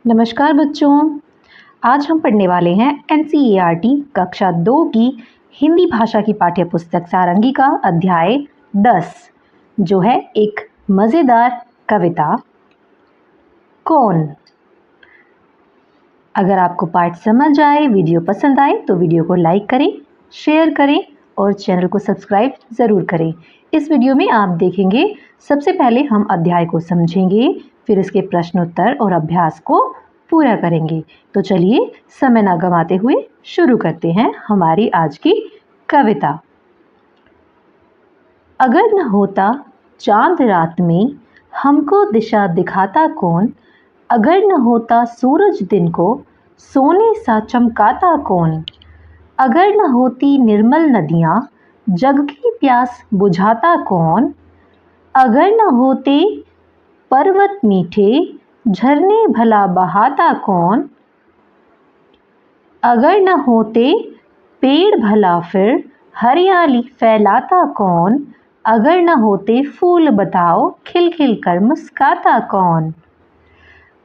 नमस्कार बच्चों। आज हम पढ़ने वाले हैं एनसीईआरटी कक्षा 2 की हिंदी भाषा की पाठ्य पुस्तक सारंगी का अध्याय 10 जो है एक मज़ेदार कविता कौन। अगर आपको पाठ समझ आए, वीडियो पसंद आए तो वीडियो को लाइक करें, शेयर करें और चैनल को सब्सक्राइब ज़रूर करें। इस वीडियो में आप देखेंगे, सबसे पहले हम अध्याय को समझेंगे, फिर इसके प्रश्नोत्तर और अभ्यास को पूरा करेंगे। तो चलिए समय ना गंवाते हुए शुरू करते हैं हमारी आज की कविता। अगर न होता चांद रात में हमको दिशा दिखाता कौन, अगर न होता सूरज दिन को सोने सा चमकाता कौन, अगर न होती निर्मल नदियाँ जग की प्यास बुझाता कौन, अगर न होते पर्वत मीठे झरने भला बहाता कौन, अगर न होते पेड़ भला फिर हरियाली फैलाता कौन, अगर न होते फूल बताओ खिल खिल कर मुस्काता कौन,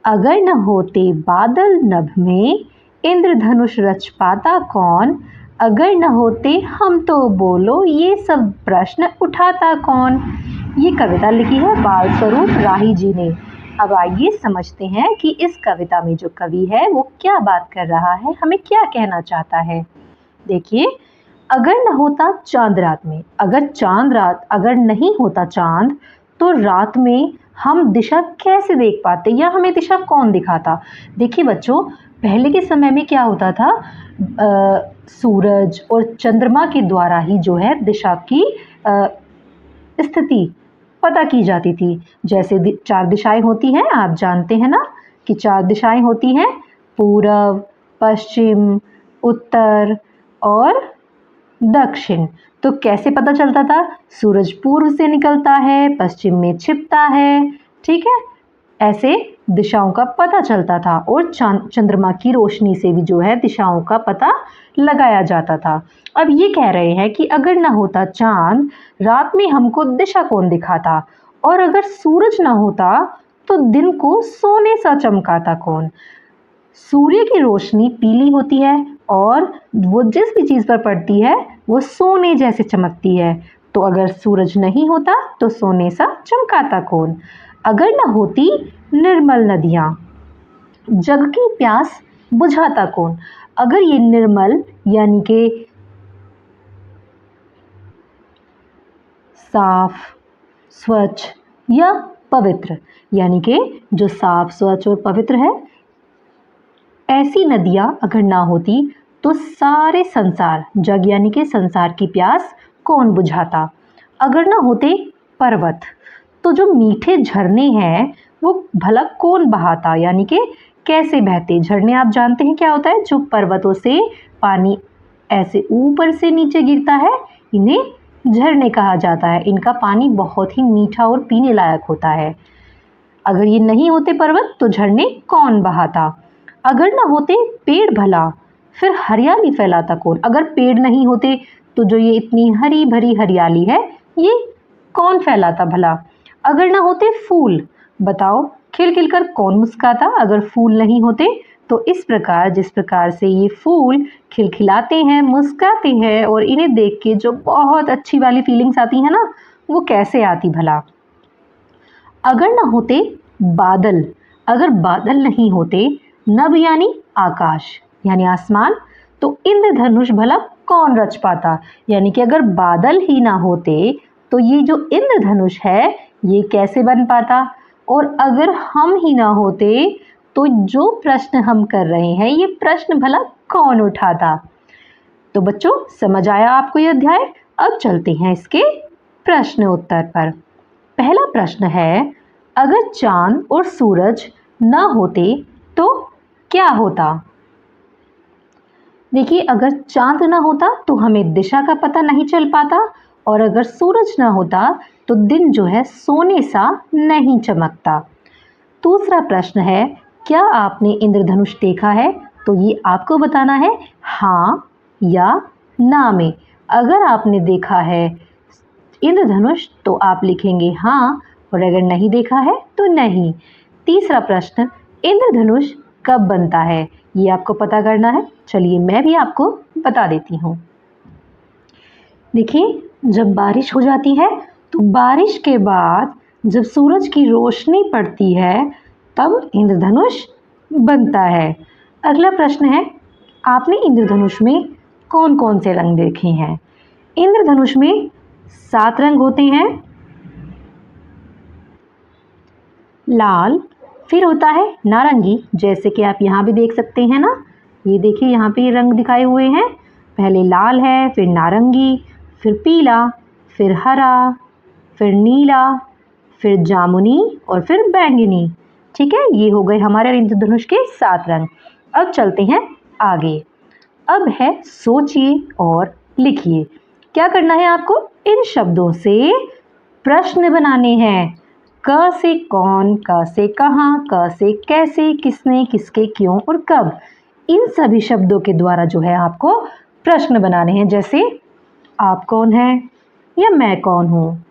अगर न होते बादल नभ में इंद्रधनुष रच पाता कौन, अगर न होते हम तो बोलो ये सब प्रश्न उठाता कौन। ये कविता लिखी है बाल स्वरूप राही जी ने। अब आइए समझते हैं कि इस कविता में जो कवि है वो क्या बात कर रहा है, हमें क्या कहना चाहता है। देखिए, अगर न होता चांद रात में, अगर नहीं होता चांद तो रात में हम दिशा कैसे देख पाते या हमें दिशा कौन दिखाता। देखिए बच्चों, पहले के समय में क्या होता था, सूरज और चंद्रमा के द्वारा ही जो है दिशा की स्थिति पता की जाती थी। जैसे 4 दिशाएं होती हैं, आप जानते हैं ना कि 4 दिशाएं होती हैं, पूरब, पश्चिम, उत्तर और दक्षिण। तो कैसे पता चलता था, सूरज पूर्व से निकलता है, पश्चिम में छिपता है, ठीक है, ऐसे दिशाओं का पता चलता था और चंद्रमा की रोशनी से भी जो है दिशाओं का पता लगाया जाता था। अब ये कह रहे हैं कि अगर ना होता चांद, रात में हमको दिशा कौन दिखाता, और अगर सूरज ना होता तो दिन को सोने सा चमकाता कौन। सूर्य की रोशनी पीली होती है और वो जिस भी चीज़ पर पड़ती है वो सोने जैसे चमकती है। तो अगर सूरज नहीं होता तो सोने सा चमकाता कौन। अगर न होती निर्मल नदियाँ जग की प्यास बुझाता कौन। अगर ये निर्मल यानी कि साफ, स्वच्छ या पवित्र, यानी कि जो साफ, स्वच्छ और पवित्र है, ऐसी नदियाँ अगर ना होती तो सारे संसार, जग यानी कि संसार की प्यास कौन बुझाता। अगर ना होते पर्वत तो जो मीठे झरने हैं वो भला कौन बहाता, यानी कि कैसे बहते। झरने आप जानते हैं क्या होता है, जो पर्वतों से पानी ऐसे ऊपर से नीचे गिरता है, इन्हें झरने कहा जाता है। इनका पानी बहुत ही मीठा और पीने लायक होता है। अगर ये नहीं होते पर्वत तो झरने कौन बहाता। अगर ना होते पेड़ भला फिर हरियाली फैलाता कौन। अगर पेड़ नहीं होते तो जो ये इतनी हरी भरी हरियाली है ये कौन फैलाता भला। अगर ना होते फूल, बताओ खिल खिल कर कौन मुस्काता। अगर फूल नहीं होते तो इस प्रकार, जिस प्रकार से ये फूल खिलखिलाते हैं, मुस्काते हैं और इन्हें देख के जो बहुत अच्छी वाली फीलिंग्स आती है ना, वो कैसे आती भला। अगर न होते बादल, अगर बादल नहीं होते, नभ यानी आकाश यानी आसमान, तो इंद्रधनुष भला कौन रच पाता। यानी कि अगर बादल ही ना होते तो ये जो इंद्रधनुष है ये कैसे बन पाता, और अगर हम ही ना होते तो जो प्रश्न हम कर रहे हैं ये प्रश्न भला कौन उठाता। तो बच्चों, समझ आया आपको ये अध्याय। अब चलते हैं इसके प्रश्न उत्तर पर। पहला प्रश्न है, अगर चांद और सूरज न होते तो क्या होता। देखिए, अगर चांद ना होता तो हमें दिशा का पता नहीं चल पाता, और अगर सूरज ना होता तो दिन जो है सोने सा नहीं चमकता। दूसरा प्रश्न है, क्या आपने इंद्रधनुष देखा है, तो ये आपको बताना है हाँ या ना में। अगर आपने देखा है इंद्रधनुष तो आप लिखेंगे हाँ, और अगर नहीं देखा है तो नहीं। तीसरा प्रश्न, इंद्रधनुष कब बनता है, ये आपको पता करना है। चलिए मैं भी आपको बता देती हूँ। देखिए, जब बारिश हो जाती है तो बारिश के बाद जब सूरज की रोशनी पड़ती है तब इंद्रधनुष बनता है। अगला प्रश्न है, आपने इंद्रधनुष में कौन कौन से रंग देखे हैं? इंद्रधनुष में 7 रंग होते हैं। लाल, फिर होता है नारंगी, जैसे कि आप यहाँ भी देख सकते हैं ना, ये देखिए यहाँ पे ये रंग दिखाए हुए हैं। पहले लाल है, फिर नारंगी, फिर पीला, फिर हरा, फिर नीला, फिर जामुनी और फिर बैंगनी। ठीक है, ये हो गए हमारे इंद्रधनुष के 7 रंग। अब चलते हैं आगे। अब है सोचिए और लिखिए। क्या करना है आपको? इन शब्दों से प्रश्न बनाने हैं। क से कौन, क से कहाँ, क से कैसे, किसने, किसके, क्यों और कब। इन सभी शब्दों के द्वारा जो है आपको प्रश्न बनाने हैं। जैसे आप कौन हैं या मैं कौन हूँ,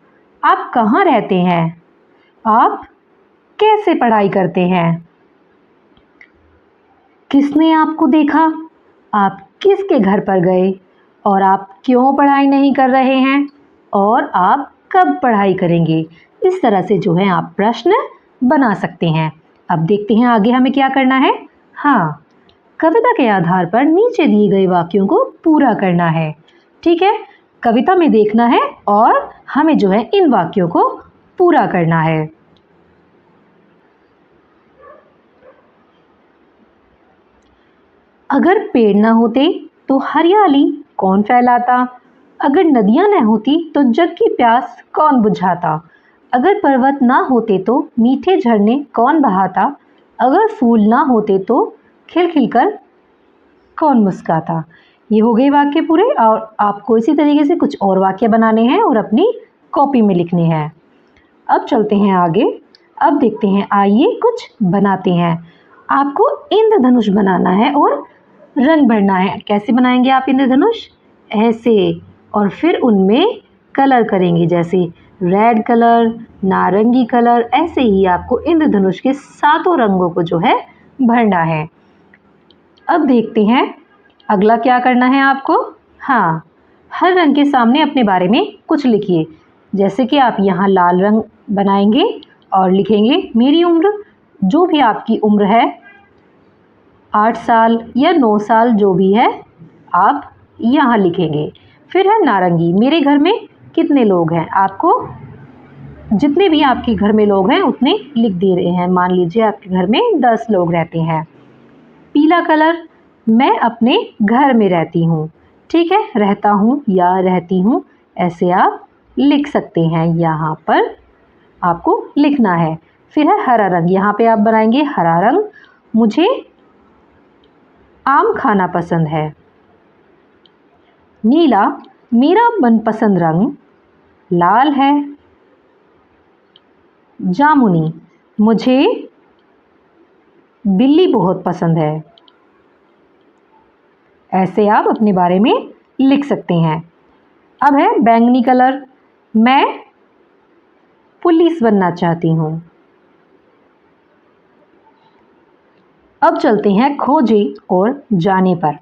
आप कहाँ रहते हैं, आप कैसे पढ़ाई करते हैं, किसने आपको देखा, आप किसके घर पर गए और आप क्यों पढ़ाई नहीं कर रहे हैं और आप कब पढ़ाई करेंगे। इस तरह से जो है आप प्रश्न बना सकते हैं। अब देखते हैं आगे हमें क्या करना है। हाँ, कविता के आधार पर नीचे दिए गए वाक्यों को पूरा करना है। ठीक है, कविता में देखना है और हमें जो है इन वाक्यों को पूरा करना है। अगर पेड़ न होते तो हरियाली कौन फैलाता, अगर नदियां न होती तो जग की प्यास कौन बुझाता, अगर पर्वत ना होते तो मीठे झरने कौन बहाता, अगर फूल ना होते तो खिलखिल कर कौन मुस्काता। ये हो गए वाक्य पूरे और आपको इसी तरीके से कुछ और वाक्य बनाने हैं और अपनी कॉपी में लिखने हैं। अब चलते हैं आगे। अब देखते हैं, आइए कुछ बनाते हैं। आपको इंद्रधनुष बनाना है और रंग भरना है। कैसे बनाएंगे आप इंद्रधनुष? ऐसे, और फिर उनमें कलर करेंगे, जैसे रेड कलर, नारंगी कलर। ऐसे ही आपको इंद्रधनुष के 7 रंगों को जो है भरना है। अब देखते हैं अगला क्या करना है आपको। हाँ, हर रंग के सामने अपने बारे में कुछ लिखिए। जैसे कि आप यहाँ लाल रंग बनाएंगे और लिखेंगे मेरी उम्र, जो भी आपकी उम्र है, 8 साल या 9 साल जो भी है, आप यहाँ लिखेंगे। फिर है नारंगी, मेरे घर में कितने लोग हैं, आपको जितने भी आपके घर में लोग हैं उतने लिख दे रहे हैं। मान लीजिए आपके घर में 10 लोग रहते हैं। पीला कलर, मैं अपने घर में रहती हूँ। ठीक है, रहता हूँ या रहती हूँ, ऐसे आप लिख सकते हैं। यहाँ पर आपको लिखना है। फिर है हरा रंग, यहाँ पे आप बनाएंगे हरा रंग, मुझे आम खाना पसंद है। नीला, मेरा मनपसंद रंग लाल है। जामुनी, मुझे बिल्ली बहुत पसंद है। ऐसे आप अपने बारे में लिख सकते हैं। अब है बैंगनी कलर, मैं पुलिस बनना चाहती हूँ। अब चलते हैं खोजे और जाने पर।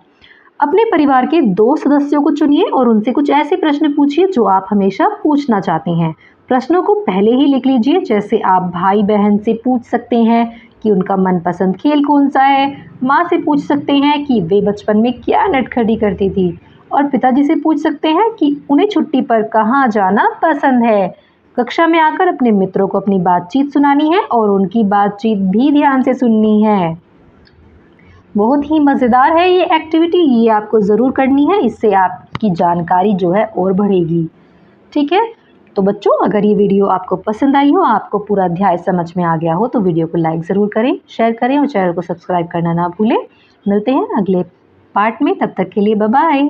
अपने परिवार के 2 सदस्यों को चुनिए और उनसे कुछ ऐसे प्रश्न पूछिए जो आप हमेशा पूछना चाहते हैं। प्रश्नों को पहले ही लिख लीजिए। जैसे आप भाई बहन से पूछ सकते हैं कि उनका मनपसंद खेल कौन सा है, माँ से पूछ सकते हैं कि वे बचपन में क्या नटखटी करती थी, और पिताजी से पूछ सकते हैं कि उन्हें छुट्टी पर कहाँ जाना पसंद है। कक्षा में आकर अपने मित्रों को अपनी बातचीत सुनानी है और उनकी बातचीत भी ध्यान से सुननी है। बहुत ही मज़ेदार है ये एक्टिविटी, ये आपको ज़रूर करनी है, इससे आपकी जानकारी जो है और बढ़ेगी। ठीक है, तो बच्चों, अगर ये वीडियो आपको पसंद आई हो, आपको पूरा अध्याय समझ में आ गया हो, तो वीडियो को लाइक ज़रूर करें, शेयर करें और चैनल को सब्सक्राइब करना ना भूलें। मिलते हैं अगले पार्ट में, तब तक के लिए बाय बाय।